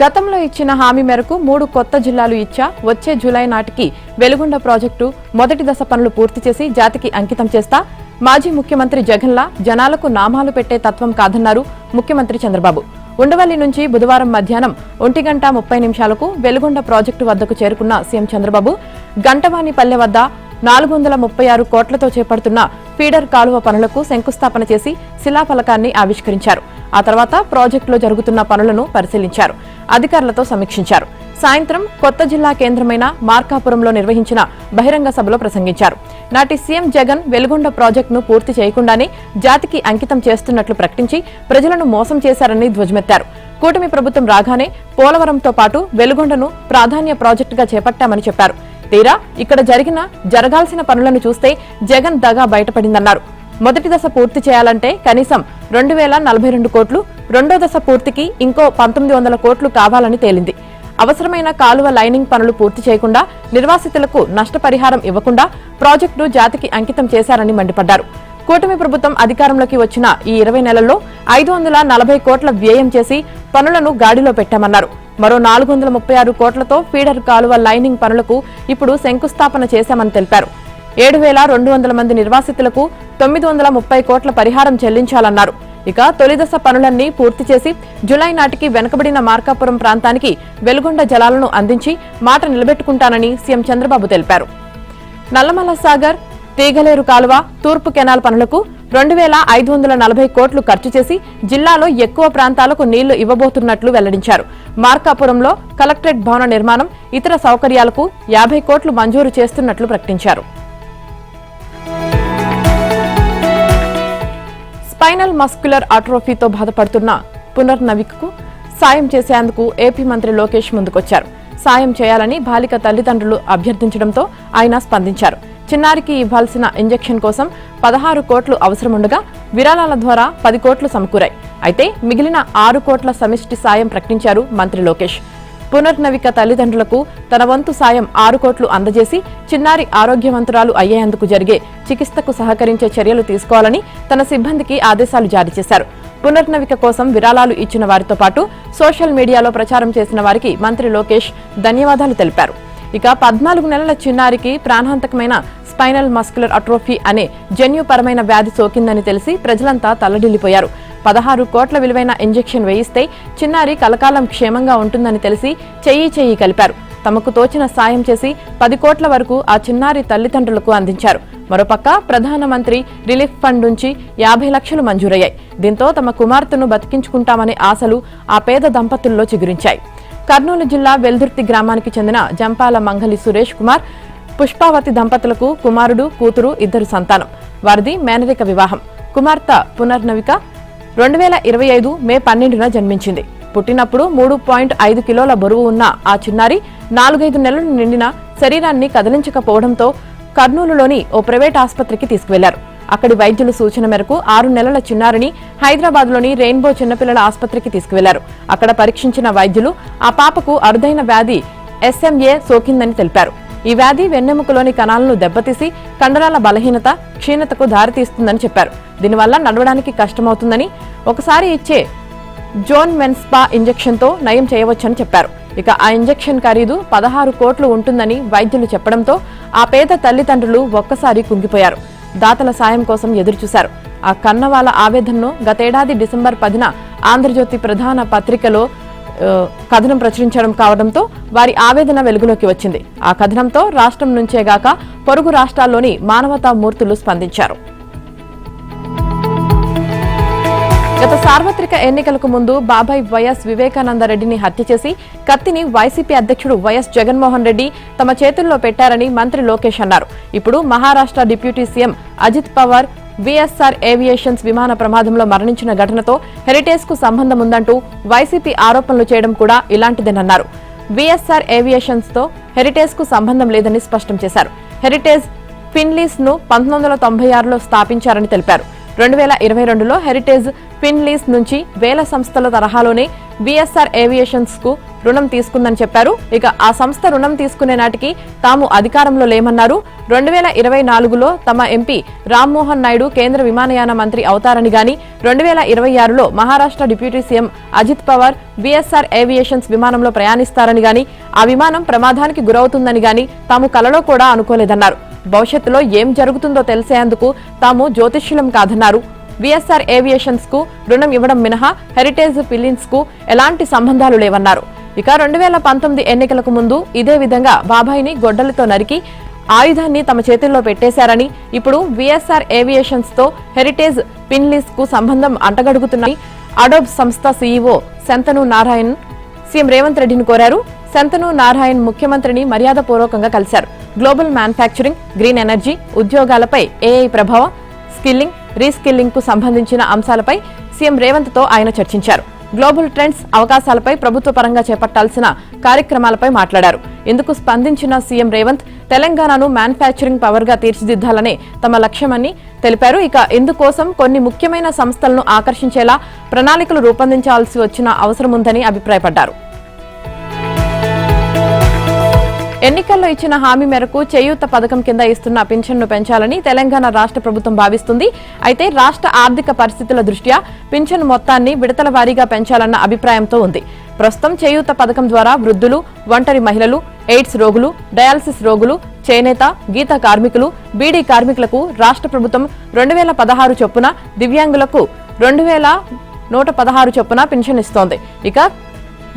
గతంలో ఇచ్చిన హామీ మేరకు 3 కొత్త జిల్లాలు ఇచ్చా వచ్చే జూలై నాటికి వెలుగొండ ప్రాజెక్టు మొదటి దశ పనులు పూర్తి చేసి జాతికి అంకితం చేస్తా మాజీ ముఖ్యమంత్రి జగన్లా జనాలకు నామాలు పెట్టే తత్వం కాదన్నారు ముఖ్యమంత్రి చంద్రబాబు. ఉండవల్లి నుంచి బుధవారం మధ్యాహ్నం 1:30 వెలుగొండ ప్రాజెక్టు వద్దకు చేరుకున్న సీఎం చంద్రబాబు గంటవానిపల్లె వద్ద 436 కోట్లతో చేపడుతున్న ఫీడర్ కాలువ పనులకు శంకుస్థాపన చేసి శిలాఫలకాన్ని ఆవిష్కరించారు. ఆ తర్వాత ప్రాజెక్టులో జరుగుతున్న పనులను పరిశీలించారు, అధికారులతో సమీక్షించారు. సాయంత్రం కొత్త జిల్లా కేంద్రమైన మార్కాపురంలో నిర్వహించిన బహిరంగ సభలో ప్రసంగించారు. నాటి సీఎం జగన్ వెలుగొండ ప్రాజెక్టును పూర్తి చేయకుండానే జాతికి అంకితం చేస్తున్నట్లు ప్రకటించి ప్రజలను మోసం చేశారని ధ్వజమెత్తారు. కూటమి ప్రభుత్వం రాగానే పోలవరంతో పాటు వెలుగొండను ప్రాధాన్య ప్రాజెక్టుగా చేపట్టామని చెప్పారు. తీరా ఇక్కడ జరగాల్సిన పనులను చూస్తే జగన్ దగా బయటపడిందన్నారు. మొదటి దశ పూర్తి చేయాలంటే కనీసం 2042 కోట్లు, రెండో దశ పూర్తికి ఇంకో 1900 కోట్లు కావాలని తేలింది. అవసరమైన కాలువ లైనింగ్ పనులు పూర్తి చేయకుండా నిర్వాసితులకు నష్టపరిహారం ఇవ్వకుండా ప్రాజెక్టు జాతికి అంకితం చేశారని మండిపడ్డారు. కూటమి ప్రభుత్వం అధికారంలోకి వచ్చిన ఈ 20 నెలల్లో 540 కోట్ల వ్యయం చేసి పనులను గాడిలో పెట్టామన్నారు. మరో 436 కోట్లతో ఫీడర్ కాలువ లైనింగ్ పనులకు ఇప్పుడు శంకుస్థాపన చేశామని తెలిపారు. 7,200 మంది నిర్వాసితులకు 930 కోట్ల పరిహారం చెల్లించాలన్నారు. ఇక తొలిదశ పనులన్నీ పూర్తి చేసి జులై నాటికి వెనుకబడిన మార్కాపురం ప్రాంతానికి వెలుగొండ జలాలను అందించి మాట నిలబెట్టుకుంటానని సీఎం చంద్రబాబు తెలిపారు. నల్లమల సాగర్, తీగలేరు కాలువ, తూర్పు కెనాల్ పనులకు 2,540 కోట్లు ఖర్చు చేసి జిల్లాలో ఎక్కువ ప్రాంతాలకు నీళ్లు ఇవ్వబోతున్నట్లు వెల్లడించారు. మార్కాపురంలో కలెక్టరేట్ భవన నిర్మాణం, ఇతర సౌకర్యాలకు 50 కోట్లు మంజూరు చేస్తున్నట్లు ప్రకటించారు. స్పైనల్ మస్క్యులర్ అట్రోఫీతో బాధపడుతున్న పునర్నవికకు సాయం చేసేందుకు ఏపీ మంత్రి లోకేష్ ముందుకొచ్చారు. సాయం చేయాలని బాలిక తల్లిదండ్రులు అభ్యర్థించడంతో ఆయన స్పందించారు. చిన్నారికి ఇవ్వాల్సిన ఇంజెక్షన్ కోసం 16 కోట్లు అవసరముండగా విరాళాల ద్వారా 10 కోట్లు సమకూరాయి. అయితే మిగిలిన 6 కోట్ల సమిష్టి సాయం ప్రకటించారు మంత్రి లోకేష్. పునర్నవిక తల్లిదండ్రులకు తన వంతు సాయం 6 కోట్లు అందజేసి చిన్నారి ఆరోగ్యవంతురాలు అయ్యేందుకు జరిగే చికిత్సకు సహకరించే చర్యలు తీసుకోవాలని తన సిబ్బందికి ఆదేశాలు జారీ చేశారు. పునర్నవిక కోసం విరాళాలు ఇచ్చిన వారితో పాటు సోషల్ మీడియాలో ప్రచారం చేసిన వారికి మంత్రి లోకేష్ ధన్యవాదాలు తెలిపారు. ఇక 14 నెలల చిన్నారికి ప్రాణాంతకమైన స్పైనల్ మస్క్యులర్ అట్రోఫీ అనే జన్యుపరమైన వ్యాధి సోకిందని తెలిసి ప్రజలంతా తల్లడిల్లిపోయారు. 16 కోట్ల విలువైన ఇంజెక్షన్ వేయిస్తే చిన్నారి కలకాలం క్షేమంగా ఉంటుందని తెలిసి చెయ్యి కలిపారు. తమకు తోచిన సాయం చేసి 10 కోట్ల వరకు ఆ చిన్నారి తల్లిదండ్రులకు అందించారు. మరోపక్క ప్రధానమంత్రి రిలీఫ్ ఫండ్ నుంచి 50 లక్షలు మంజూరయ్యాయి. దీంతో తమ కుమార్తెను బతికించుకుంటామనే ఆశలు ఆ పేద దంపతుల్లో చిగురించాయి. కర్నూలు జిల్లా వెల్దుర్తి గ్రామానికి చెందిన జంపాల మంగలి సురేష్ కుమార్, పుష్పావతి దంపతులకు కుమారుడు, కూతురు, 2 సంతానం. వారిది మేనరిక వివాహం. కుమార్తె పునర్నవిక 2025 మే 12న జన్మించింది. పుట్టినప్పుడు 3.5 కిలోల బరువు ఉన్న ఆ చిన్నారి 4-5 నెలలు నిండిన శరీరాన్ని కదిలించకపోవడంతో కర్నూలులోని ఓ ప్రైవేట్ ఆసుపత్రికి తీసుకువెళ్లారు. అక్కడి వైద్యుల సూచన మేరకు 6 నెలల చిన్నారిని హైదరాబాద్లోని రెయిన్బో చిన్నపిల్లల ఆసుపత్రికి తీసుకువెళ్లారు. అక్కడ పరీక్షించిన వైద్యులు ఆ పాపకు అరుదైన వ్యాధి SMA సోకిందని తెలిపారు. ఈ వ్యాధి వెన్నెముకలోని కణాలను దెబ్బతీసి కండరాల బలహీనత, క్షీణతకు దారితీస్తుందని చెప్పారు. దీనివల్ల నడవడానికి కష్టమవుతుందని, ఒకసారి ఇచ్చే జోన్ మెన్స్పా ఇంజెక్షన్తో నయం చేయవచ్చని చెప్పారు. ఇక ఆ ఇంజెక్షన్ ఖరీదు 16 కోట్లు ఉంటుందని వైద్యులు చెప్పడంతో ఆ పేద తల్లిదండ్రులు ఒక్కసారి కుంగిపోయారు. దాతల సాయం కోసం ఎదురుచూశారు. ఆ కన్నవాళ్ల ఆవేదనను గతేడాది డిసెంబర్ 10న ఆంధ్రజ్యోతి ప్రధాన పత్రికలో కథనం ప్రచురించడం కావడంతో వారి ఆవేదన వెలుగులోకి వచ్చింది. ఆ కథనంతో రాష్ట్రం నుంచేగాక పొరుగు రాష్ట్రాల్లోని మానవతా మూర్తులు స్పందించారు. గత సార్వత్రిక ఎన్నికలకు ముందు బాబాయ్ వైఎస్ వివేకానందరెడ్డిని హత్య చేసి కత్తిని వైసీపీ అధ్యక్షుడు వైఎస్ జగన్మోహన్ రెడ్డి తమ చేతుల్లో పెట్టారని మంత్రి లోకేష్ అన్నారు. ఇప్పుడు Maharashtra deputy CM Ajit Pawar VSR aviations విమాన ప్రమాదంలో మరణించిన ఘటనతో హెరిటేజ్ కు సంబంధం ఉందంటూ వైసీపీ ఆరోపణలు చేయడం కూడా ఇలాంటిదేనన్నారు. విఎస్ఆర్ ఏవియేషన్స్ తో హెరిటేజ్ కు సంబంధం లేదని స్పష్టం చేశారు. హెరిటేజ్ ఫిన్లీస్ ను 1996లో స్థాపించారని తెలిపారు. 2022లో హెరిటేజ్ ఫిన్లీస్ నుంచి వేల సంస్థల తరహాలోనే విఎస్ఆర్ ఏవియేషన్స్ కు రుణం తీసుకుందని చెప్పారు. ఇక ఆ సంస్థ రుణం తీసుకునే నాటికి తాము అధికారంలో లేమన్నారు. 2024లో తమ ఎంపీ రామ్మోహన్ నాయుడు కేంద్ర విమానయాన మంత్రి అవుతారని గాని 2026లో Maharashtra deputy CM Ajit Pawar BSR aviations విమానంలో ప్రయాణిస్తారని గాని ఆ విమానం ప్రమాదానికి గురవుతుందని గాని తాము కలలో కూడా అనుకోలేదన్నారు. భవిష్యత్తులో ఏం జరుగుతుందో తెలిసేందుకు తాము జ్యోతిష్యులం కాదన్నారు. బీఎస్ఆర్ ఏవియేషన్స్ కు రుణం ఇవ్వడం మినహా హెరిటేజ్ పిలిన్స్ కు ఎలాంటి సంబంధాలు లేవన్నారు. ఇక 2019 ఎన్నికలకు ముందు ఇదే విధంగా బాబాయిని గొడ్డలతో నరికి ఆయుధాన్ని తమ చేతుల్లో పెట్టేశారని, ఇప్పుడు బీఎస్ఆర్ ఏవియేషన్స్ తో హెరిటేజ్ పిన్లీస్ కు సంబంధం అంటగడుగుతున్నాయి. అడోబ్ సంస్థ సీఈఓ శంతను నారాయణ్ సీఎం రేవంత్ రెడ్డిని కోరారు. శంతను నారాయణ్ ముఖ్యమంత్రిని మర్యాదపూర్వకంగా కలిశారు. గ్లోబల్ మ్యానుఫ్యాక్చరింగ్, గ్రీన్ ఎనర్జీ, ఉద్యోగాలపై ఏఐ ప్రభావం, స్కిల్లింగ్, రీస్కిల్లింగ్ కు సంబంధించిన అంశాలపై సీఎం రేవంత్ తో ఆయన చర్చించారు. గ్లోబల్ ట్రెండ్స్, అవకాశాలపై ప్రభుత్వ పరంగా చేపట్టాల్సిన కార్యక్రమాలపై మాట్లాడారు. ఇందుకు స్పందించిన సీఎం రేవంత్ తెలంగాణను మ్యానుఫ్యాక్చరింగ్ పవర్ గా తీర్చిదిద్దాలనే తమ లక్ష్యమని తెలిపారు. ఇక ఇందుకోసం కొన్ని ముఖ్యమైన సంస్థలను ఆకర్షించేలా ప్రణాళికలు రూపొందించాల్సి వచ్చిన అవసరం ఉందని అభిప్రాయపడ్డారు. ఎన్నికల్లో ఇచ్చిన హామీ మేరకు చేయూత పథకం కింద ఇస్తున్న పింఛన్ను పెంచాలని తెలంగాణ రాష్ట్ర ప్రభుత్వం భావిస్తుంది. అయితే రాష్ట్ర ఆర్థిక పరిస్థితుల దృష్ట్యా పింఛన్ మొత్తాన్ని విడతల వారీగా పెంచాలన్న అభిప్రాయంతో ఉంది. ప్రస్తుతం చేయూత పథకం ద్వారా వృద్ధులు, ఒంటరి మహిళలు, ఎయిడ్స్ రోగులు, డయాలసిస్ రోగులు, చేనేత, గీత కార్మికులు, బీడీ కార్మికులకు రాష్ట్ర ప్రభుత్వం 2016 చొప్పున, దివ్యాంగులకు 2116 చొప్పున పింఛన్ ఇస్తోంది. ఇక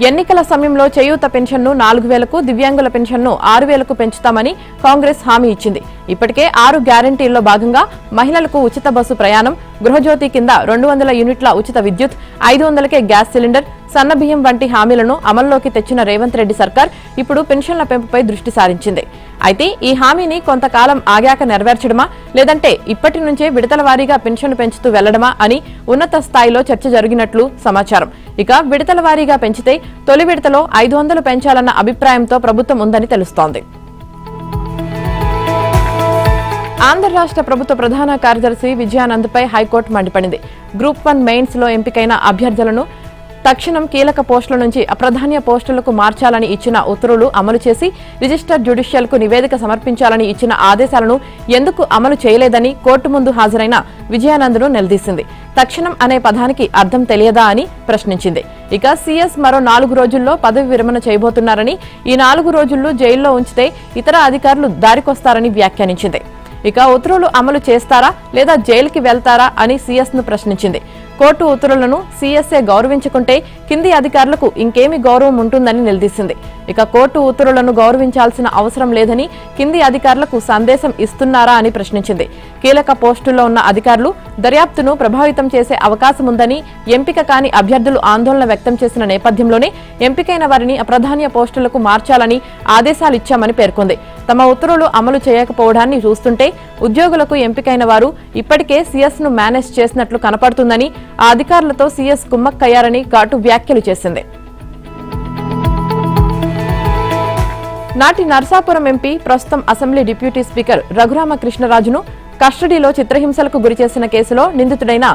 ఎన్నికల సమయంలో చేయూత పెన్షన్ను 4000కు, దివ్యాంగుల పెన్షన్ను 6000కు పెంచుతామని కాంగ్రెస్ హామీ ఇచ్చింది. ఇప్పటికే 6 గ్యారంటీల్లో భాగంగా మహిళలకు ఉచిత బస్సు ప్రయాణం, గృహజ్యోతి కింద 200 యూనిట్ల ఉచిత విద్యుత్, 500కే గ్యాస్ సిలిండర్, సన్నబియ్యం వంటి హామీలను అమల్లోకి తెచ్చిన రేవంత్ రెడ్డి సర్కార్ ఇప్పుడు పెన్షన్ల పెంపుపై దృష్టి సారించింది. అయితే ఈ హామీని కొంతకాలం ఆగాక నెరవేర్చడమా, లేదంటే ఇప్పటి నుంచే విడతల వారీగా పెన్షన్ పెంచుతూ వెళ్లడమా అని ఉన్నత స్థాయిలో చర్చ జరిగినట్లు సమాచారం. ఇక విడతల వారీగా పెంచితే తొలి విడతలో 500 పెంచాలన్న అభిప్రాయంతో ప్రభుత్వం ఉందని తెలుస్తోంది. ఆంధ్ర రాష్ట్ర ప్రభుత్వ ప్రధాన కార్యదర్శి విజయానంద్పై హైకోర్టు మండిపడింది. గ్రూప్ 1 మెయిన్స్ లో ఎంపికైన అభ్యర్థులను తక్షణం కీలక పోస్టుల నుంచి అప్రధాన్య పోస్టులకు మార్చాలని ఇచ్చిన ఉత్తర్వులు అమలు చేసి రిజిస్టర్ జ్యుడిషియల్ కు నివేదిక సమర్పించాలని ఇచ్చిన ఆదేశాలను ఎందుకు అమలు చేయలేదని కోర్టు ముందు హాజరైన విజయానంద్ను నిలదీసింది. తక్షణం అనే పదానికి అర్థం తెలియదా అని ప్రశ్నించింది. ఇక సీఎస్ మరో 4 రోజుల్లో పదవి విరమణ చేయబోతున్నారని, ఈ 4 రోజుల్లో జైల్లో ఉంచితే ఇతర అధికారులు దారికొస్తారని వ్యాఖ్యానించింది. ఇక ఉత్తర్వులు అమలు చేస్తారా లేదా జైలుకి వెళ్తారా అని సీఎస్ ను ప్రశ్నించింది. కోర్టు ఉత్తర్వులను సీఎస్ఏ గౌరవించుకుంటే కింది అధికారులకు ఇంకేమి గౌరవం ఉంటుందని నిలదీసింది. ఇక కోర్టు ఉత్తర్వులను గౌరవించాల్సిన అవసరం లేదని కింది అధికారులకు సందేశం ఇస్తున్నారా అని ప్రశ్నించింది. కీలక పోస్టుల్లో ఉన్న అధికారులు దర్యాప్తును ప్రభావితం చేసే అవకాశం ఉందని ఎంపిక కాని అభ్యర్థులు ఆందోళన వ్యక్తం చేసిన నేపథ్యంలోనే ఎంపికైన వారిని అప్రధాన్య పోస్టులకు మార్చాలని ఆదేశాలు ఇచ్చామని పేర్కొంది. తమ ఉత్తర్వులు అమలు చేయకపోవడాన్ని చూస్తుంటే ఉద్యోగులకు ఎంపికైన వారు ఇప్పటికే సీఎస్ ను మేనేజ్ చేసినట్లు కనపడుతుందని, ఆ అధికారులతో సీఎస్ కుమ్మక్కయ్యారని ఘాటు వ్యాఖ్యలు చేసింది. నాటి నర్సాపురం ఎంపీ, ప్రస్తుతం అసెంబ్లీ డిప్యూటీ స్పీకర్ రఘురామకృష్ణరాజును కస్టడీలో చిత్రహింసలకు గురిచేసిన కేసులో నిందితుడైన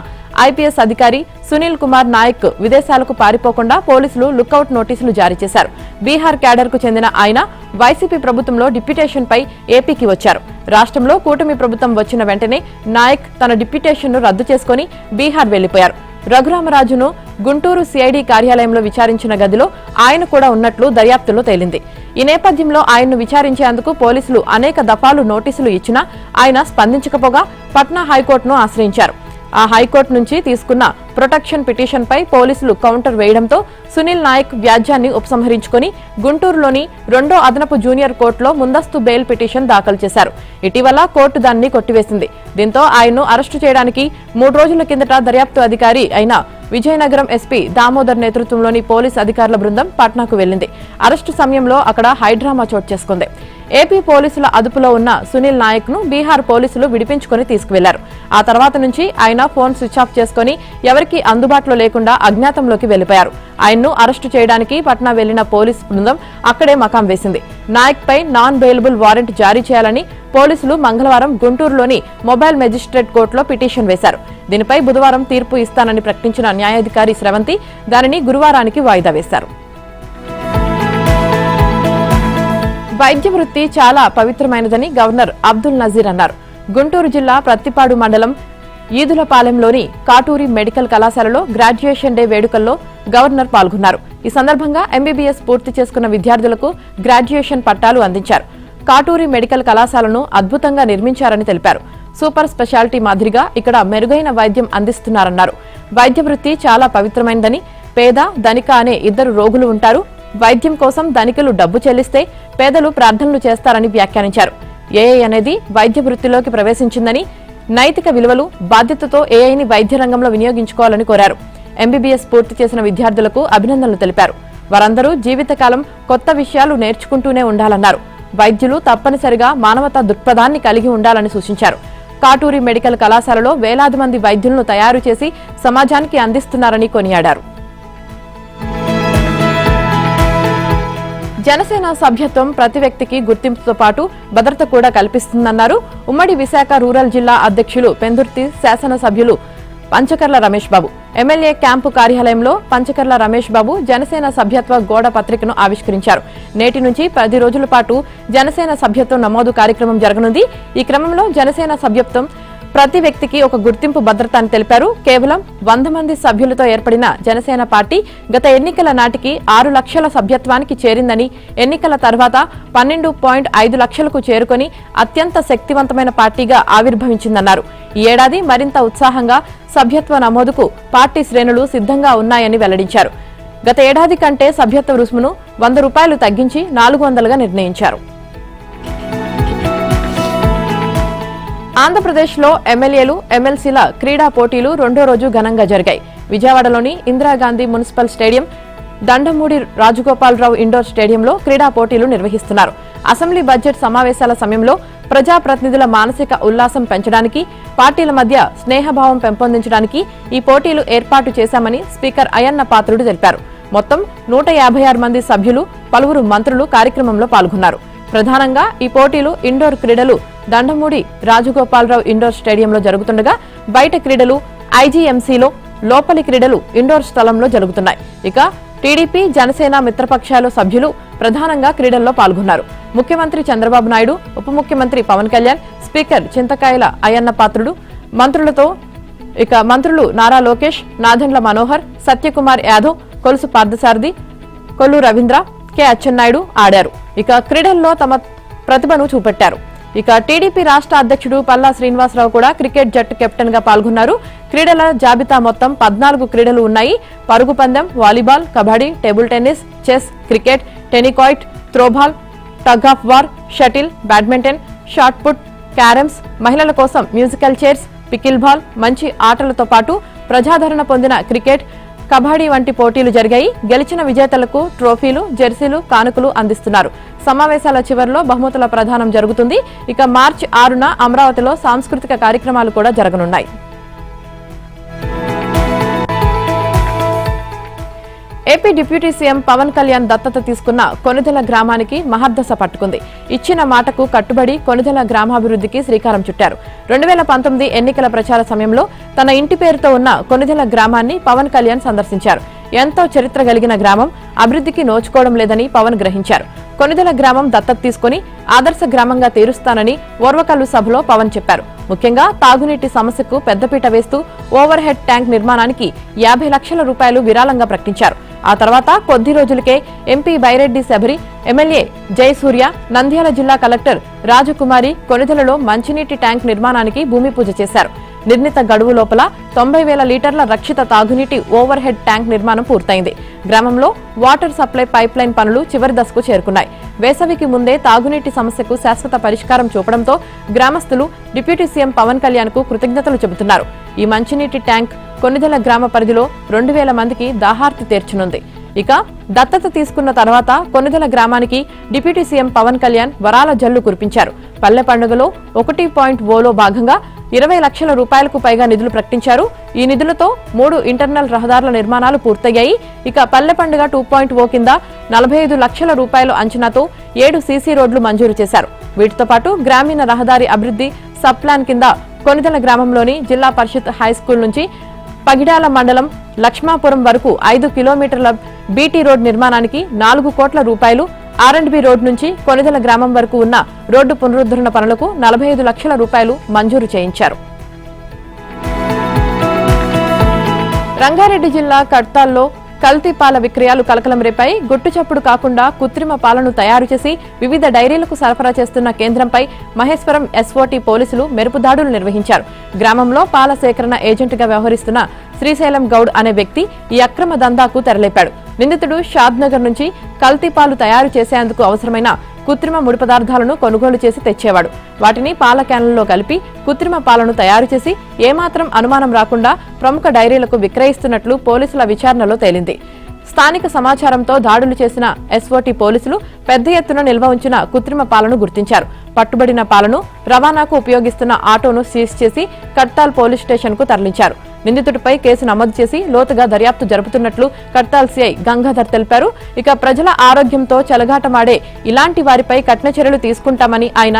ఐపీఎస్ అధికారి సునీల్ కుమార్ నాయక్ విదేశాలకు పారిపోకుండా పోలీసులు లుకౌట్ నోటీసులు జారీ చేశారు. బీహార్ క్యాడర్ కు చెందిన ఆయన వైసీపీ ప్రభుత్వంలో డిప్యూటేషన్ పై ఏపీకి వచ్చారు. రాష్ట్రంలో కూటమి ప్రభుత్వం వచ్చిన వెంటనే నాయక్ తన డిప్యూటేషన్ ను రద్దు చేసుకుని బీహార్ వెళ్లిపోయారు. రఘురామరాజును గుంటూరు సిఐడి కార్యాలయంలో విచారించిన గదిలో ఆయన కూడా ఉన్నట్లు దర్యాప్తులో తేలింది. ఈ నేపథ్యంలో ఆయన్ను విచారించేందుకు పోలీసులు అనేక దఫాలు నోటీసులు ఇచ్చినా ఆయన స్పందించకపోగా పట్నా హైకోర్టును ఆశ్రయించారు. ఆ హైకోర్టు నుంచి తీసుకున్న ప్రొటెక్షన్ పిటిషన్ పై పోలీసులు కౌంటర్ వేయడంతో సునీల్ నాయక్ వ్యాజ్యాన్ని ఉపసంహరించుకుని గుంటూరులోని 2వ అదనపు జూనియర్ కోర్టులో ముందస్తు బెయిల్ పిటిషన్ దాఖలు చేశారు. ఇటీవల కోర్టు దాన్ని కొట్టివేసింది. దీంతో ఆయన్ను అరెస్టు చేయడానికి 3 రోజుల కిందట దర్యాప్తు అధికారి అయిన విజయనగరం ఎస్పీ దామోదర్ నేతృత్వంలోని పోలీసు అధికారుల బృందం పట్నాకు వెళ్లింది. అరెస్టు సమయంలో అక్కడ హైడ్రామా చోటు చేసుకుంది. ఏపీ పోలీసుల అదుపులో ఉన్న సునీల్ నాయక్ ను బీహార్ పోలీసులు విడిపించుకుని తీసుకువెళ్లారు. ఆ తర్వాత నుంచి ఆయన ఫోన్ స్విచ్ ఆఫ్ చేసుకుని ఎవరికీ అందుబాటులో లేకుండా అజ్ఞాతంలోకి వెళ్లిపోయారు. ఆయన్ను అరెస్టు చేయడానికి పట్నా వెళ్లిన పోలీసు బృందం అక్కడే మకాం వేసింది. నాయక్ పై నాన్ బెయిలబుల్ వారెంట్ జారీ చేయాలని పోలీసులు మంగళవారం గుంటూరులోని మొబైల్ మెజిస్ట్రేట్ కోర్టులో పిటిషన్ వేశారు. దీనిపై బుధవారం తీర్పు ఇస్తానని ప్రకటించిన న్యాయాధికారి స్రవంతి దానిని గురువారానికి వాయిదా వేశారు. వైద్య వృత్తి చాలా పవిత్రమైనదని గవర్నర్ అబ్దుల్ నజీర్ అన్నారు. గుంటూరు జిల్లా ప్రత్తిపాడు మండలం ఈదులపాలెంలోని కాటూరి మెడికల్ కళాశాలలో గ్రాడ్యుయేషన్ డే వేడుకల్లో గవర్నర్ పాల్గొన్నారు. ఈ సందర్భంగా ఎంబీబీఎస్ పూర్తి చేసుకున్న విద్యార్థులకు గ్రాడ్యుయేషన్ పట్టాలు అందించారు. కాటూరి మెడికల్ కళాశాలను అద్భుతంగా నిర్మించారని తెలిపారు. సూపర్ స్పెషాలిటీ మాదిరిగా ఇక్కడ మెరుగైన వైద్యం అందిస్తున్నారన్నారు. వైద్య వృత్తి చాలా పవిత్రమైనదని, పేద ధనిక అనే ఇద్దరు రోగులు ఉంటారు. వైద్యం కోసం ధనికులు డబ్బు చెల్లిస్తే పేదలు ప్రార్థనలు చేస్తారని వ్యాఖ్యానించారు. ఏఐ అనేది వైద్య వృత్తిలోకి ప్రవేశించిందని, నైతిక విలువలు, బాధ్యతతో ఏఐని వైద్య రంగంలో వినియోగించుకోవాలని కోరారు. ఎంబీబీఎస్ పూర్తి చేసిన విద్యార్థులకు అభినందనలు తెలిపారు. వారందరూ జీవితకాలం కొత్త విషయాలు నేర్చుకుంటూనే ఉండాలన్నారు. వైద్యులు తప్పనిసరిగా మానవతా దృక్పథాన్ని కలిగి ఉండాలని సూచించారు. కాటూరి మెడికల్ కళాశాలలో వేలాది మంది వైద్యులను తయారు చేసి సమాజానికి అందిస్తున్నారని కొనియాడారు. జనసేన సభ్యత్వం ప్రతి వ్యక్తికి గుర్తింపుతో పాటు భద్రత కూడా కల్పిస్తుందన్నారు. ఉమ్మడి విశాఖ రూరల్ జిల్లా అధ్యక్షులు పెందుర్తి శాసనసభ్యులు పంచకర్ల రమేష్ బాబు. ఎమ్మెల్యే క్యాంపు కార్యాలయంలో పంచకర్ల రమేష్ బాబు జనసేన సభ్యత్వ గోడ పత్రికను ఆవిష్కరించారు. నేటి నుంచి 10 రోజుల పాటు జనసేన సభ్యత్వం నమోదు కార్యక్రమం జరగనుంది. ఈ క్రమంలో జనసేన సభ్యత్వం ప్రతి వ్యక్తికి ఒక గుర్తింపు భద్రత అని తెలిపారు. కేవలం 100 మంది సభ్యులతో ఏర్పడిన జనసేన పార్టీ గత ఎన్నికల నాటికి 6 లక్షల సభ్యత్వానికి చేరిందని, ఎన్నికల తర్వాత 12.5 లక్షలకు చేరుకొని అత్యంత శక్తివంతమైన పార్టీగా ఆవిర్భవించిందన్నారు. ఈ ఏడాది మరింత ఉత్సాహంగా సభ్యత్వ నమోదుకు పార్టీ శ్రేణులు సిద్ధంగా ఉన్నాయని వెల్లడించారు. గత ఏడాది కంటే సభ్యత్వ రుసుమును ₹100 తగ్గించి 400గా నిర్ణయించారు. ఆంధ్రప్రదేశ్లో ఎమ్మెల్యేలు, ఎమ్మెల్సీల క్రీడా పోటీలు రెండో రోజు ఘనంగా జరిగాయి. విజయవాడలోని Indira Gandhi municipal stadium, Dandamudi Rajagopala Rao indoor స్టేడియంలో క్రీడా పోటీలు నిర్వహిస్తున్నారు. అసెంబ్లీ బడ్జెట్ సమావేశాల సమయంలో ప్రజాప్రతినిధుల మానసిక ఉల్లాసం పెంచడానికి, పార్టీల మధ్య స్నేహభావం పెంపొందించడానికి ఈ పోటీలు ఏర్పాటు చేశామని స్పీకర్ అయ్యన్న పాత్రుడు తెలిపారు. మొత్తం 156 మంది సభ్యులు, పలువురు మంత్రులు కార్యక్రమంలో పాల్గొన్నారు. ప్రధానంగా ఈ పోటీలు ఇండోర్ క్రీడలు దండమూడి రాజగోపాలరావు ఇండోర్ స్టేడియంలో జరుగుతుండగా, బయట క్రీడలు ఐజీఎంసీలో, లోపలి క్రీడలు ఇండోర్ స్థలంలో జరుగుతున్నాయి. ఇక టీడీపీ, జనసేన మిత్రపక్షాల సభ్యులు ప్రధానంగా క్రీడల్లో పాల్గొన్నారు. ముఖ్యమంత్రి చంద్రబాబు నాయుడు, ఉప ముఖ్యమంత్రి పవన్ కళ్యాణ్, స్పీకర్ చింతకాయల అయ్యన్న పాత్రుడు, మంత్రులు నారా లోకేష్, నాదెండ్ల మనోహర్, సత్యకుమార్ యాదవ్, కొలుసు పార్థసారథి, కొల్లు రవీంద్ర, కె అచ్చెన్నాయుడు ఆడారు. ఇక క్రీడల్లో తమ ప్రతిభను చూపెట్టారు. ఇక టీడీపీ రాష్ట్ర అధ్యక్షుడు పల్లా శ్రీనివాసరావు కూడా క్రికెట్ జట్టు కెప్టెన్ గా పాల్గొన్నారు. క్రీడల జాబితా మొత్తం 14 క్రీడలు ఉన్నాయి. పరుగు పందెం, volleyball, kabaddi, table tennis, chess, cricket, tenikoit, throwball, tug of war, shuttle, badminton, shot put, carroms, మహిళల కోసం మ్యూజికల్ చైర్స్, పికిల్ బాల్, మంచి ఆటలతో పాటు ప్రజాదరణ పొందిన క్రికెట్, కబడ్డీ వంటి పోటీలు జరిగాయి. గెలిచిన విజేతలకు ట్రోఫీలు, జెర్సీలు, కానుకలు అందిస్తున్నారు. సమావేశాల చివరిలో బహుమతుల ప్రదానం జరుగుతుంది. ఇక మార్చి 6న అమరావతిలో సాంస్కృతిక కార్యక్రమాలు కూడా జరగనున్నాయి. AP deputy CM Pawan Kalyan దత్తత తీసుకున్న కొనిదెల గ్రామానికి మహర్దశ పట్టుకుంది. ఇచ్చిన మాటకు కట్టుబడి కొనిదెల గ్రామాభివృద్ధికి శ్రీకారం చుట్టారు. 2019 ఎన్నికల ప్రచార సమయంలో తన ఇంటి పేరుతో ఉన్న కొనిదెల గ్రామాన్ని పవన్ కళ్యాణ్ సందర్శించారు. ఎంతో చరిత్ర కలిగిన గ్రామం అభివృద్ధికి నోచుకోవడం లేదని పవన్ గ్రహించారు. కొనిదెల గ్రామం దత్తత తీసుకుని ఆదర్శ గ్రామంగా తీరుస్తానని ఓర్వకల్లు సభలో పవన్ చెప్పారు. ముఖ్యంగా తాగునీటి సమస్యకు పెద్దపీట వేస్తూ ఓవర్ హెడ్ ట్యాంక్ నిర్మాణానికి ₹50 లక్షల విరాళంగా ప్రకటించారు. ఆ తర్వాత కొద్ది రోజులకే ఎంపీ బైరెడ్డి శబరి, ఎమ్మెల్యే జయసూర్య, నంద్యాల జిల్లా కలెక్టర్ రాజకుమారి కొనిదెలలో మంచినీటి ట్యాంక్ నిర్మాణానికి భూమి పూజ చేశారు. నిర్ణీత గడువు లోపల 90,000 లీటర్ల రక్షిత తాగునీటి ఓవర్ హెడ్ ట్యాంక్ నిర్మాణం పూర్తయింది. గ్రామంలో వాటర్ సప్లై పైప్ లైన్ పనులు చివరి దశకు చేరుకున్నాయి. వేసవికి ముందే తాగునీటి సమస్యకు శాశ్వత పరిష్కారం చూపడంతో గ్రామస్తులు డిప్యూటీ సీఎం పవన్ కళ్యాణ్ కు కృతజ్ఞతలు చెబుతున్నారు. ఈ మంచినీటి ట్యాంక్ కొనిదెల గ్రామ పరిధిలో 2,000 మందికి దాహార్తి తీర్చనుంది. ఇక దత్తత తీసుకున్న తర్వాత కొనిదెల గ్రామానికి డిప్యూటీ సీఎం పవన్ కళ్యాణ్ వరాల జల్లు కురిపించారు. పల్లె పండుగలో 1.0లో భాగంగా ₹20 లక్షలకు పైగా నిధులు ప్రకటించారు. ఈ నిధులతో 3 ఇంటర్నల్ రహదారుల నిర్మాణాలు పూర్తయ్యాయి. ఇక పల్లె పండుగ 2.0 కింద ₹45 లక్షల అంచనాతో 7 సీసీ రోడ్లు మంజూరు చేశారు. వీటితో పాటు గ్రామీణ రహదారి అభివృద్ధి సబ్ ప్లాన్ కింద కొనిదెల గ్రామంలోని జిల్లా పరిషత్ హైస్కూల్ నుంచి పగిడాల మండలం లక్ష్మాపురం వరకు 5 కిలోమీటర్ల బీటీ రోడ్ నిర్మాణానికి ₹4 కోట్ల, R&B రోడ్ నుంచి కొనిదెల గ్రామం వరకు ఉన్న రోడ్డు పునరుద్ధరణ పనులకు 45 లక్షల రూపాయలు మంజూరు చేయించారు. రంగారెడ్డి జిల్లా కడ్తాల్లో కల్తీ పాల విక్రయాలు కలకలం రేపాయి. గుట్టుచప్పుడు కాకుండా కృత్రిమ పాలను తయారు చేసి వివిధ డైరీలకు సరఫరా చేస్తున్న కేంద్రంపై మహేశ్వరం SOT పోలీసులు మెరుపు దాడులు నిర్వహించారు. గ్రామంలో పాల సేకరణ ఏజెంట్గా వ్యవహరిస్తున్న శ్రీశైలం గౌడ్ అనే వ్యక్తి ఈ అక్రమ దందాకు తెరలేపాడు. నిందితుడు షాద్నగర్ నుంచి కల్తీ పాలు తయారు చేసేందుకు అవసరమైన కృత్రిమ ముడి పదార్థాలను కొనుగోలు చేసి తెచ్చేవాడు. వాటిని పాల క్యాన్లలో కలిపి కృత్రిమ పాలను తయారు చేసి ఏమాత్రం అనుమానం రాకుండా ప్రముఖ డైరీలకు విక్రయిస్తున్నట్లు పోలీసుల విచారణలో తేలింది. స్థానిక సమాచారంతో దాడులు చేసిన SOT పోలీసులు పెద్ద ఎత్తున నిల్వ ఉంచిన కృత్రిమ పాలను గుర్తించారు. పట్టుబడిన పాలను రవాణాకు ఉపయోగిస్తున్న ఆటోను సీజ్ చేసి కడ్తాల్ పోలీస్ స్టేషన్ కు తరలించారు. నిందితుడిపై కేసు నమోదు చేసి లోతుగా దర్యాప్తు జరుపుతున్నట్లు కడ్తాల్ CI గంగాధర్ తెలిపారు. ఇక ప్రజల ఆరోగ్యంతో చెలగాటమాడే ఇలాంటి వారిపై కఠిన చర్యలు తీసుకుంటామని ఆయన.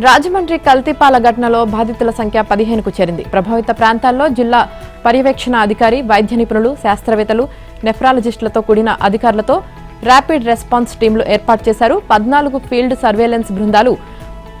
రాజమండ్రి కల్తీపాల ఘటనలో బాధితుల సంఖ్య 15కు చేరింది. ప్రభావిత ప్రాంతాల్లో జిల్లా పర్యవేక్షణ అధికారి, వైద్య నిపుణులు, శాస్త్రవేత్తలు, నెఫ్రాలజిస్టులతో కూడిన అధికారులతో ర్యాపిడ్ రెస్పాన్స్ టీంలు ఏర్పాటు చేశారు. 14 ఫీల్డ్ సర్వేలెన్స్ బృందాలు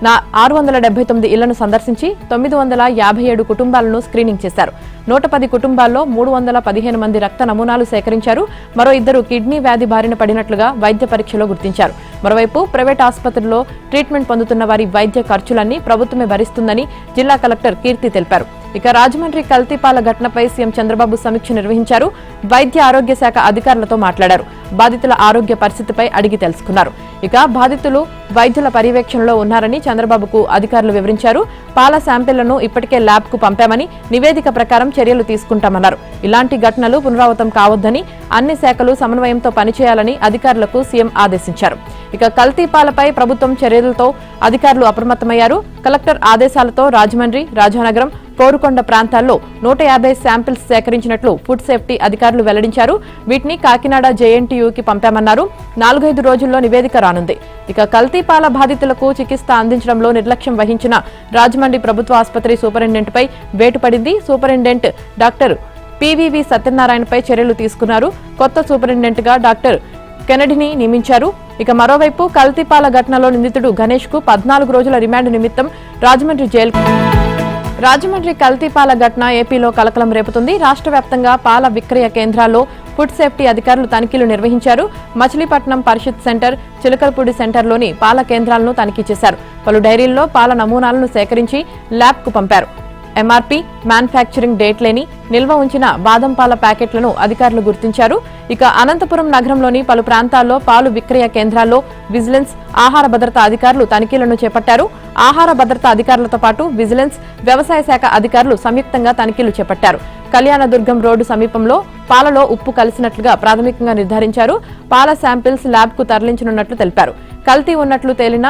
679 ఇళ్లను సందర్శించి 957 కుటుంబాలను స్క్రీనింగ్ చేశారు. 110 కుటుంబాల్లో 315 మంది రక్త నమూనాలు సేకరించారు. మరో 2 కిడ్నీ వ్యాధి బారిన పడినట్లుగా వైద్య పరీక్షలో గుర్తించారు. మరోవైపు ప్రైవేట్ ఆసుపత్రుల్లో ట్రీట్మెంట్ పొందుతున్న వారి వైద్య ఖర్చులన్నీ ప్రభుత్వమే భరిస్తుందని జిల్లా కలెక్టర్ కీర్తి తెలిపారు. ఇక రాజమండ్రి కల్తీపాల ఘటనపై సీఎం చంద్రబాబు సమీక్ష నిర్వహించారు. వైద్య ఆరోగ్య శాఖ అధికారులతో మాట్లాడారు. బాధితుల ఆరోగ్య పరిస్థితిపై అడిగి తెలుసుకున్నారు. ఇక బాధితులు వైద్యుల పర్యవేక్షణలో ఉన్నారని చంద్రబాబుకు అధికారులు వివరించారు. పాల శాంపిళ్లను ఇప్పటికే ల్యాబ్ కు పంపామని, నివేదిక ప్రకారం చర్యలు తీసుకుంటామన్నారు. ఇలాంటి ఘటనలు పునరావృతం కావద్దని, అన్ని శాఖలు సమన్వయంతో పనిచేయాలని అధికారులకు సీఎం ఆదేశించారు. ఇక కల్తీపాలపై ప్రభుత్వం చర్యలతో అధికారులు అప్రమత్తమయ్యారు. కలెక్టర్ ఆదేశాలతో రాజమండ్రి, రాజానగరం, కోరుకొండ ప్రాంతాల్లో 150 శాంపిల్స్ సేకరించినట్లు ఫుడ్ సేఫ్టీ అధికారులు వెల్లడించారు. వీటిని కాకినాడ JNTUకి పంపామన్నారు. 4-5 రోజుల్లో నివేదిక రానుంది. ఇక కల్తీపాల బాధితులకు చికిత్స అందించడంలో నిర్లక్ష్యం వహించిన రాజమండ్రి ప్రభుత్వ ఆసుపత్రి సూపరింటెండెంట్పై వేటు పడింది. సూపరింటెండెంట్ డాక్టర్ PVV సత్యనారాయణపై చర్యలు తీసుకున్నారు. కొత్త సూపరింటెండెంట్గా డాక్టర్ కెనడీని నియమించారు. ఇక మరోవైపు కల్తీపాల ఘటనలో నిందితుడు గణేష్ కు 14 రోజుల రిమాండ్ నిమిత్తం రాజమండ్రి జైలు. రాజమండ్రి కల్తీపాల ఘటన ఏపీలో కలకలం రేపుతుంది. రాష్ట్ర వ్యాప్తంగా పాల విక్రయ కేంద్రాల్లో ఫుడ్ సేఫ్టీ అధికారులు తనిఖీలు నిర్వహించారు. మచిలీపట్నం పరిషత్ సెంటర్, చిలకలపూడి సెంటర్లోని పాల కేంద్రాలను తనిఖీ చేశారు. పలు డైరీల్లో పాల నమూనాలను సేకరించి ల్యాబ్ కు పంపారు. MRP, మ్యానుఫ్యాక్చరింగ్ డేట్ లేని నిల్వ ఉంచిన బాదం పాల ప్యాకెట్లను అధికారులు గుర్తించారు. ఇక అనంతపురం నగరంలోని పలు ప్రాంతాల్లో పాలు విక్రయ కేంద్రాల్లో విజిలెన్స్, ఆహార భద్రతా అధికారులు తనిఖీలను చేపట్టారు. ఆహార భద్రతా అధికారులతో పాటు విజిలెన్స్, వ్యవసాయ శాఖ అధికారులు సంయుక్తంగా తనిఖీలు చేపట్టారు. కళ్యాణదుర్గం రోడ్డు సమీపంలో పాలలో ఉప్పు కలిసినట్లుగా ప్రాథమికంగా నిర్ధారించారు. పాల శాంపిల్స్ ల్యాబ్ కు తరలించనున్నట్లు తెలిపారు. కల్తీ ఉన్నట్లు తేలిన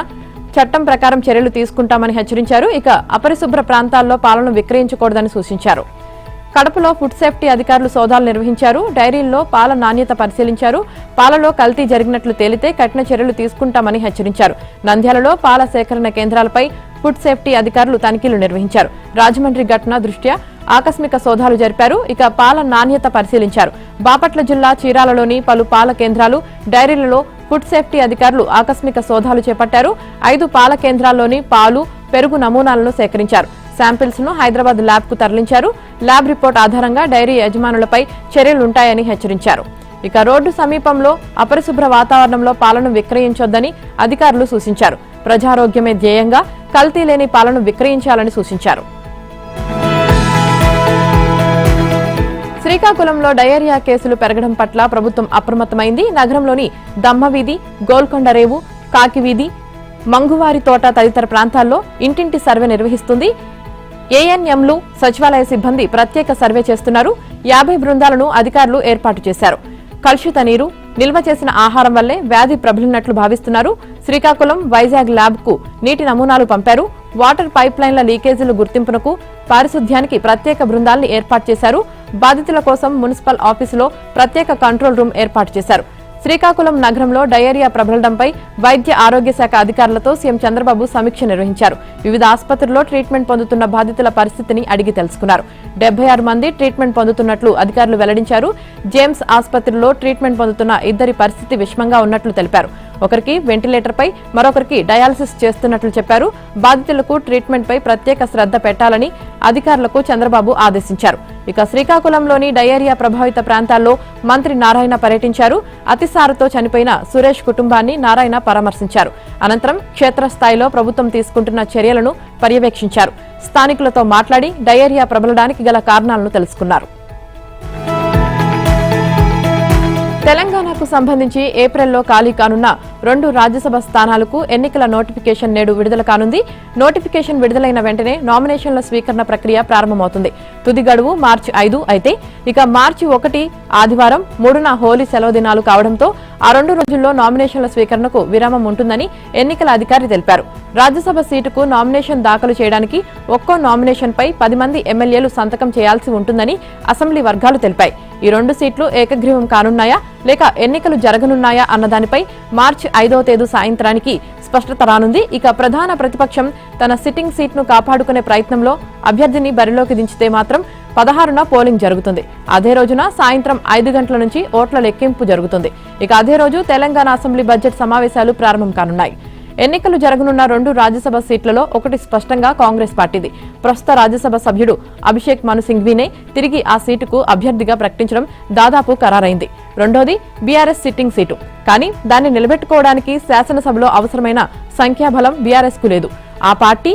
చట్టం ప్రకారం చర్యలు తీసుకుంటామని హెచ్చరించారు. ఇక అపరిశుభ్ర ప్రాంతాల్లో పాలను విక్రయించకూడదని సూచించారు. కడపలో ఫుడ్ సేఫ్టీ అధికారులు సోదాలు నిర్వహించారు. డైరీల్లో పాల నాణ్యత పరిశీలించారు. పాలలో కల్తీ జరిగినట్లు తేలితే కఠిన చర్యలు తీసుకుంటామని హెచ్చరించారు. నంద్యాలలో పాల సేకరణ కేంద్రాలపై ఫుడ్ సేఫ్టీ అధికారులు తనిఖీలు నిర్వహించారు. రాజమండ్రి ఘటన దృష్ట్యా ఆకస్మిక సోదాలు జరిపారు. ఇక పాల నాణ్యత పరిశీలించారు. బాపట్ల జిల్లా చీరాలలోని పలు పాల కేంద్రాలు, డైరీలలో ఫుడ్ సేఫ్టీ అధికారులు ఆకస్మిక సోదాలు చేపట్టారు. 5 పాల కేంద్రాల్లోని పాలు, పెరుగు నమూనాలను సేకరించారు. శాంపిల్స్ ను హైదరాబాద్ ల్యాబ్ కు తరలించారు. ల్యాబ్ రిపోర్ట్ ఆధారంగా డైరీ యజమానులపై చర్యలుంటాయని హెచ్చరించారు. ఇక రోడ్డు సమీపంలో అపరిశుభ్ర వాతావరణంలో పాలను విక్రయించొద్దని అధికారులు సూచించారు. ప్రజారోగ్యమే ధ్యేయంగా కల్తీ లేని పాలను విక్రయించాలని సూచించారు. శ్రీకాకుళంలో డయేరియా కేసులు పెరగడం పట్ల ప్రభుత్వం అప్రమత్తమైంది. నగరంలోని దమ్మవీధి, గోల్కొండ రేవు, కాకివీధి, మంగువారి తోట తదితర ప్రాంతాల్లో ఇంటింటి సర్వే నిర్వహిస్తుంది. ANMలు, సచివాలయ సిబ్బంది ప్రత్యేక సర్వే చేస్తున్నారు. 50 బృందాలను అధికారులు ఏర్పాటు చేశారు. కలుషిత నీరు, నిల్వ చేసిన ఆహారం వల్లే వ్యాధి ప్రబలినట్లు భావిస్తున్నారు. శ్రీకాకుళం, వైజాగ్ ల్యాబ్ కు నీటి నమూనాలు పంపారు. వాటర్ పైప్ లైన్ల లీకేజీల గుర్తింపునకు, పారిశుధ్యానికి ప్రత్యేక బృందాల్ని ఏర్పాటు చేశారు. బాధితుల కోసం మున్సిపల్ ఆఫీసులో ప్రత్యేక కంట్రోల్ రూమ్ ఏర్పాటు చేశారు. శ్రీకాకుళం నగరంలో డయేరియా ప్రబలడంపై వైద్య ఆరోగ్య శాఖ అధికారులతో సీఎం చంద్రబాబు సమీక్ష నిర్వహించారు. వివిధ ఆసుపత్రుల్లో ట్రీట్మెంట్ పొందుతున్న బాధితుల పరిస్థితిని అడిగి తెలుసుకున్నారు. 76 మంది ట్రీట్మెంట్ పొందుతున్నట్లు అధికారులు వెల్లడించారు. జేమ్స్ ఆసుపత్రిలో ట్రీట్మెంట్ పొందుతున్న 2 పరిస్థితి విషమంగా ఉన్నట్లు తెలిపారు. ఒకరికి వెంటిలేటర్పై మరొకరికి డయాలసిస్ చేస్తున్నట్లు చెప్పారు. బాధితులకు ట్రీట్మెంట్పై ప్రత్యేక శ్రద్ధ పెట్టాలని అధికారులకు చంద్రబాబు ఆదేశించారు. ఇక శ్రీకాకుళంలోని డయేరియా ప్రభావిత ప్రాంతాల్లో మంత్రి నారాయణ పర్యటించారు. అతిసారతో చనిపోయిన సురేష్ కుటుంబాన్ని నారాయణ పరామర్శించారు. అనంతరం క్షేత్రస్థాయిలో ప్రభుత్వం తీసుకుంటున్న చర్యలను పర్యవేక్షించారు. స్థానికులతో మాట్లాడి డయేరియా ప్రబలడానికి గల కారణాలను తెలుసుకున్నారు. తెలంగాణకు సంబంధించి ఏప్రిల్లో ఖాళీ కానున్న 2 రాజ్యసభ స్థానాలకు ఎన్నికల నోటిఫికేషన్ నేడు విడుదల కానుంది. నోటిఫికేషన్ విడుదలైన వెంటనే నామినేషన్ల స్వీకరణ ప్రక్రియ ప్రారంభమవుతుంది. తుది గడువు మార్చి 5 అయితే ఇక మార్చి 1 ఆదివారం 3న హోలీ సెలవు దినాలు కావడంతో ఆ 2 రోజుల్లో నామినేషన్ల స్వీకరణకు విరామం ఉంటుందని ఎన్నికల అధికారి తెలిపారు. రాజ్యసభ సీటుకు నామినేషన్ దాఖలు చేయడానికి ఒక్కో నామినేషన్పై 10 మంది ఎమ్మెల్యేలు సంతకం చేయాల్సి ఉంటుందని అసెంబ్లీ వర్గాలు తెలిపాయి. ఈ 2 సీట్లు ఏకగ్రీవం కానున్నాయా లేక ఎన్నికలు జరగనున్నాయా అన్నదానిపై మార్చి 5వ తేదీ సాయంత్రానికి స్పష్టత రానుంది. ఇక ప్రధాన ప్రతిపక్షం తన సిట్టింగ్ సీట్ను కాపాడుకునే ప్రయత్నంలో అభ్యర్థిని బరిలోకి దించితే మాత్రం 16న పోలింగ్ జరుగుతుంది. అదే రోజున సాయంత్రం 5 గంటల నుంచి ఓట్ల లెక్కింపు జరుగుతుంది. ఇక అదే రోజు తెలంగాణ అసెంబ్లీ బడ్జెట్ సమావేశాలు ప్రారంభం కానున్నాయి. ఎన్నికలు జరగనున్న 2 రాజ్యసభ సీట్లలో ఒకటి స్పష్టంగా కాంగ్రెస్ పార్టీది. ప్రస్తుత రాజ్యసభ సభ్యుడు అభిషేక్ మను సింఘ్వీనే తిరిగి ఆ సీటుకు అభ్యర్థిగా ప్రకటించడం దాదాపు ఖరారైంది. రెండోది బీఆర్ఎస్ సిట్టింగ్ సీటు. కానీ దాన్ని నిలబెట్టుకోవడానికి శాసనసభలో అవసరమైన సంఖ్యాబలం బీఆర్ఎస్ కు లేదు. ఆ పార్టీ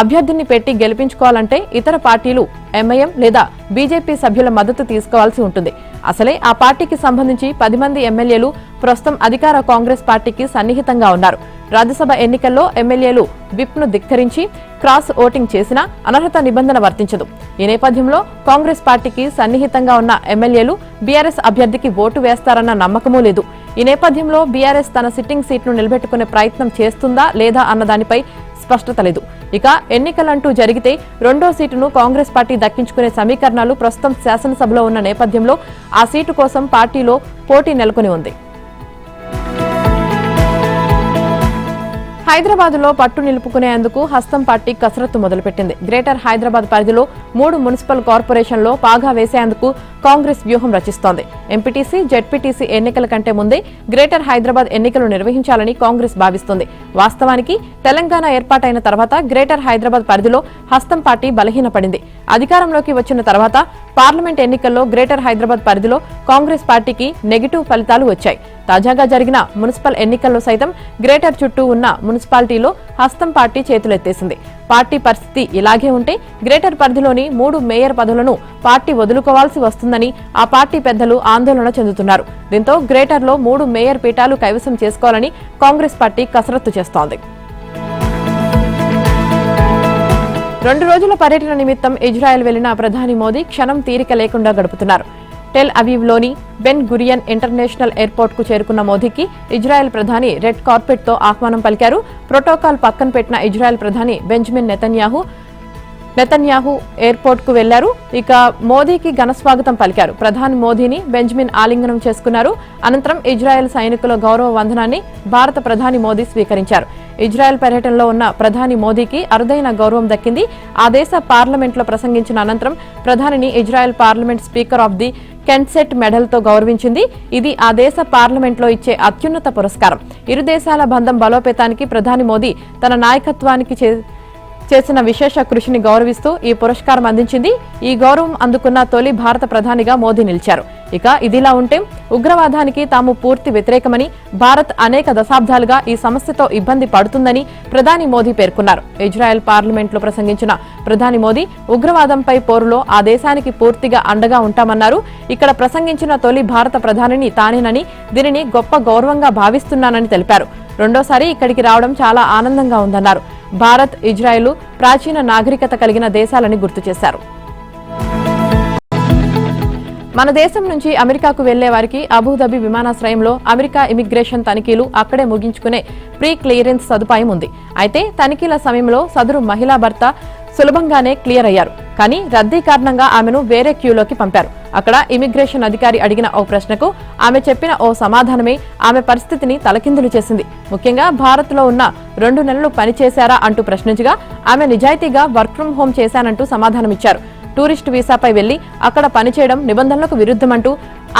అభ్యర్థిని పెట్టి గెలిపించుకోవాలంటే ఇతర పార్టీలు ఎంఐఎం లేదా బీజేపీ సభ్యుల మద్దతు తీసుకోవాల్సి ఉంటుంది. అసలే ఆ పార్టీకి సంబంధించి 10 మంది ఎమ్మెల్యేలు ప్రస్తుతం అధికార కాంగ్రెస్ పార్టీకి సన్నిహితంగా ఉన్నారు. రాజ్యసభ ఎన్నికల్లో ఎమ్మెల్యేలు విప్ను ధిక్కరించి క్రాస్ ఓటింగ్ చేసినా అనర్హత నిబంధన వర్తించదు. ఈ నేపథ్యంలో కాంగ్రెస్ పార్టీకి సన్నిహితంగా ఉన్న ఎమ్మెల్యేలు బీఆర్ఎస్ అభ్యర్థికి ఓటు వేస్తారన్న నమ్మకమూ లేదు. ఈ నేపథ్యంలో బీఆర్ఎస్ తన సిట్టింగ్ సీట్ను నిలబెట్టుకునే ప్రయత్నం చేస్తుందా లేదా అన్న దానిపై స్పష్టత లేదు. ఇక ఎన్నికలంటూ జరిగితే 2వ సీటును కాంగ్రెస్ పార్టీ దక్కించుకునే సమీకరణాలు ప్రస్తుతం శాసనసభలో ఉన్న నేపథ్యంలో ఆ సీటు కోసం పార్టీలో పోటీ నెలకొని ఉంది. హైదరాబాద్లో పట్టు నిలుపుకునేందుకు హస్తం పార్టీ కసరత్తు మొదలుపెట్టింది. గ్రేటర్ హైదరాబాద్ పరిధిలో 3 మున్సిపల్ కార్పొరేషన్లో పాగా వేసేందుకు కాంగ్రెస్ వ్యూహం రచిస్తోంది. ఎంపీటీసీ, జెడ్పీటీసీ ఎన్నికల కంటే ముందే గ్రేటర్ హైదరాబాద్ ఎన్నికలు నిర్వహించాలని కాంగ్రెస్ భావిస్తోంది. వాస్తవానికి తెలంగాణ ఏర్పాటైన తర్వాత గ్రేటర్ హైదరాబాద్ పరిధిలో హస్తం పార్టీ బలహీనపడింది. అధికారంలోకి వచ్చిన తర్వాత పార్లమెంట్ ఎన్నికల్లో గ్రేటర్ హైదరాబాద్ పరిధిలో కాంగ్రెస్ పార్టీకి నెగిటివ్ ఫలితాలు వచ్చాయి. తాజాగా జరిగిన మున్సిపల్ ఎన్నికల్లో సైతం గ్రేటర్ చుట్టూ ఉన్న మున్సిపాలిటీలో హస్తం పార్టీ చేతులెత్తేసింది. పార్టీ పరిస్థితి ఇలాగే ఉంటే గ్రేటర్ పరిధిలోని 3 మేయర్ పదవులను పార్టీ వదులుకోవాల్సి వస్తుందని ఆ పార్టీ పెద్దలు ఆందోళన చెందుతున్నారు. దీంతో గ్రేటర్లో 3 మేయర్ పీఠాలు కైవసం చేసుకోవాలని కాంగ్రెస్ పార్టీ కసరత్తు చేస్తోంది. 2 రోజుల పర్యటన నిమిత్తం ఇజ్రాయెల్ వెళ్లిన ప్రధాని మోదీ క్షణం తీరిక లేకుండా గడుపుతున్నారు. టెల్ అవీవ్లోని బెన్ గురియన్ ఇంటర్నేషనల్ ఎయిర్పోర్ట్ కు చేరుకున్న మోదీకి ఇజ్రాయెల్ ప్రధాని రెడ్ కార్పెట్ తో ఆహ్వానం పలికారు. ప్రోటోకాల్ పక్కన పెట్టిన ఇజ్రాయెల్ ప్రధాని బెంజమిన్ నెతన్యాహు ఎయిర్పోర్ట్ కు వెళ్లారు. ఇక మోదీకి ఘనస్వాగతం పలికారు. ప్రధాని మోదీని బెంజమిన్ ఆలింగనం చేసుకున్నారు. అనంతరం ఇజ్రాయెల్ సైనికుల గౌరవ వందనాన్ని భారత ప్రధాని మోదీ స్వీకరించారు. ఇజ్రాయెల్ పర్యటనలో ఉన్న ప్రధాని మోదీకి అరుదైన గౌరవం దక్కింది. ఆ దేశ పార్లమెంట్లో ప్రసంగించిన అనంతరం ప్రధానిని Israel parliament speaker of the Knesset మెడల్తో గౌరవించింది. ఇది ఆ దేశ పార్లమెంట్లో ఇచ్చే అత్యున్నత పురస్కారం. ఇరు దేశాల బంధం బలోపేతానికి ప్రధాని మోదీ తన నాయకత్వానికి చేసిన విశేష కృషిని గౌరవిస్తూ ఈ పురస్కారం అందించింది. ఈ గౌరవం అందుకున్న తొలి భారత ప్రధానిగా మోదీ నిలిచారు. ఇక ఇదిలా ఉంటే ఉగ్రవాదానికి తాము పూర్తి వ్యతిరేకమని, భారత్ అనేక దశాబ్దాలుగా ఈ సమస్యతో ఇబ్బంది పడుతుందని ప్రధాని మోదీ పేర్కొన్నారు. ఇజ్రాయెల్ పార్లమెంట్లో ప్రసంగించిన ప్రధాని మోదీ ఉగ్రవాదంపై పోరులో ఆ దేశానికి పూర్తిగా అండగా ఉంటామన్నారు. ఇక్కడ ప్రసంగించిన తొలి భారత ప్రధానిని తానేనని, దీనిని గొప్ప గౌరవంగా భావిస్తున్నానని తెలిపారు. రెండోసారి ఇక్కడికి రావడం చాలా ఆనందంగా ఉందన్నారు. భారత్, ఇజ్రాయెల్ ప్రాచీన నాగరికత కలిగిన దేశాలని గుర్తు చేశారు. మన దేశం నుంచి అమెరికాకు వెళ్లే వారికి అబుదాబి విమానాశ్రయంలో అమెరికా ఇమిగ్రేషన్ తనిఖీలు అక్కడే ముగించుకునే ప్రీ క్లియరెన్స్ సదుపాయం ఉంది. అయితే తనిఖీల సమయంలో సదరు మహిళా భర్త సులభంగానే క్లియర్ అయ్యారు. కానీ రద్దీ కారణంగా ఆమెను వేరే క్యూలోకి పంపారు. అక్కడ ఇమిగ్రేషన్ అధికారి అడిగిన ఓ ప్రశ్నకు ఆమె చెప్పిన ఓ సమాధానమే ఆమె పరిస్థితిని తలకిందులు చేసింది. ముఖ్యంగా భారత్లో ఉన్న 2 నెలలు పనిచేశారా అంటూ ప్రశ్నించగా ఆమె నిజాయితీగా వర్క్ ఫ్రం హోం చేశానంటూ సమాధానమిచ్చారు. టూరిస్ట్ వీసాపై వెళ్లి అక్కడ పనిచేయడం నిబంధనలకు విరుద్ధమంటూ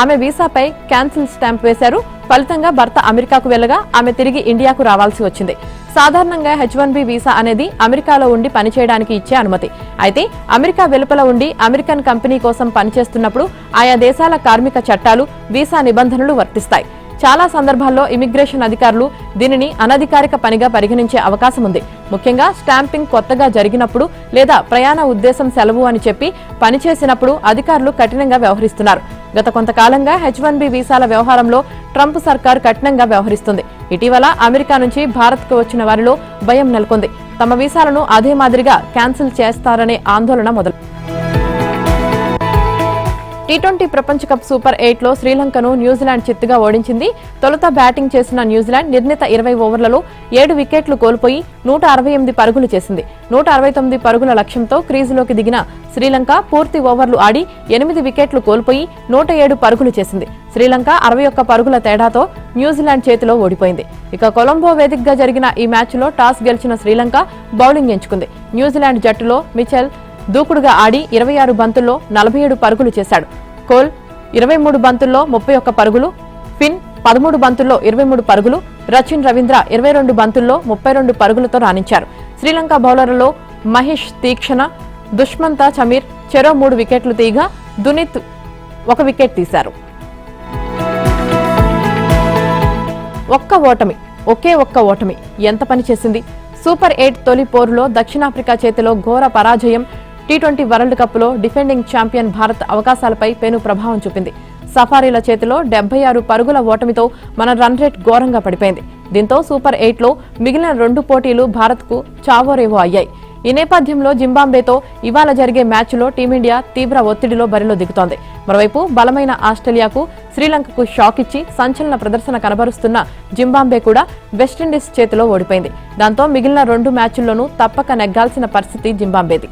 ఆమె వీసాపై క్యాన్సిల్ స్టాంప్ వేశారు. ఫలితంగా భర్త అమెరికాకు వెళ్లగా ఆమె తిరిగి ఇండియాకు రావాల్సి వచ్చింది. సాధారణంగా H1B వీసా అనేది అమెరికాలో ఉండి పనిచేయడానికి ఇచ్చే అనుమతి. అయితే అమెరికా వెలుపల ఉండి అమెరికన్ కంపెనీ కోసం పనిచేస్తున్నప్పుడు ఆయా దేశాల కార్మిక చట్టాలు, వీసా నిబంధనలు వర్తిస్తాయి. చాలా సందర్భాల్లో ఇమిగ్రేషన్ అధికారులు దీనిని అనధికారిక పనిగా పరిగణించే అవకాశం ఉంది. ముఖ్యంగా స్టాంపింగ్ కొత్తగా జరిగినప్పుడు లేదా ప్రయాణ ఉద్దేశం సెలవు అని చెప్పి పనిచేసినప్పుడు అధికారులు కఠినంగా వ్యవహరిస్తున్నారు. గత కొంతకాలంగా H1B వీసాల వ్యవహారంలో ట్రంప్ సర్కారు కఠినంగా వ్యవహరిస్తుంది. ఇటీవల అమెరికా నుంచి భారత్కు వచ్చిన వారిలో భయం నెలకొంది. తమ వీసాలను అదే మాదిరిగా క్యాన్సిల్ చేస్తారనే ఆందోళన మొదలు. టీ20 ప్రపంచ కప్ సూపర్ 8లో శ్రీలంకను న్యూజిలాండ్ చిత్తుగా ఓడించింది. తొలుత బ్యాటింగ్ చేసిన న్యూజిలాండ్ నిర్ణీత 20 ఓవర్లలో 7 వికెట్లు కోల్పోయి 168 పరుగులు చేసింది. 169 పరుగుల లక్ష్యంతో క్రీజులోకి దిగిన శ్రీలంక పూర్తి ఓవర్లు ఆడి 8 వికెట్లు కోల్పోయి 107 పరుగులు చేసింది. శ్రీలంక 61 పరుగుల తేడాతో న్యూజిలాండ్ చేతిలో ఓడిపోయింది. ఇక కొలంబో వేదికగా జరిగిన ఈ మ్యాచ్లో టాస్ గెలిచిన శ్రీలంక బౌలింగ్ ఎంచుకుంది. న్యూజిలాండ్ జట్టులో మిచెల్ దూకుడుగా ఆడి 26 బంతుల్లో 47 పరుగులు చేశాడు. కోల్ 23 బంతుల్లో 31 పరుగులు, ఫిన్ 13 బంతుల్లో 23 పరుగులు, రచిన్ రవీంద్ర 22 బంతుల్లో 32 పరుగులతో రాణించారు. శ్రీలంక బౌలర్లలో మహేష్ తీక్షణ, దుష్మంత చమీర్ చెరో 3 వికెట్లు తీయగా దునిత్ 1 వికెట్ తీశారు. ఒకే ఒక్క ఓటమి ఎంత పని చేసింది? సూపర్ 8 తొలి పోరులో దక్షిణాఫ్రికా చేతిలో ఘోర పరాజయం టీ20 వరల్డ్ కప్లో డిఫెండింగ్ ఛాంపియన్ భారత్ అవకాశాలపై పెను ప్రభావం చూపింది. సఫారీల చేతిలో 76 పరుగుల ఓటమితో మన రన్ రేట్ ఘోరంగా పడిపోయింది. దీంతో సూపర్ 8లో మిగిలిన 2 పోటీలు భారత్కు చావోరేవో అయ్యాయి. ఈ నేపథ్యంలో జింబాబ్వేతో ఇవాళ జరిగే మ్యాచ్లో టీమిండియా తీవ్ర ఒత్తిడిలో బరిలో దిగుతోంది. మరోవైపు బలమైన ఆస్ట్రేలియాకు, శ్రీలంకకు షాక్ ఇచ్చి సంచలన ప్రదర్శన కనబరుస్తున్న జింబాబ్వే కూడా వెస్టిండీస్ చేతిలో ఓడిపోయింది. దాంతో మిగిలిన 2 మ్యాచ్ల్లోనూ తప్పక నెగ్గాల్సిన పరిస్థితి జింబాబ్వేది.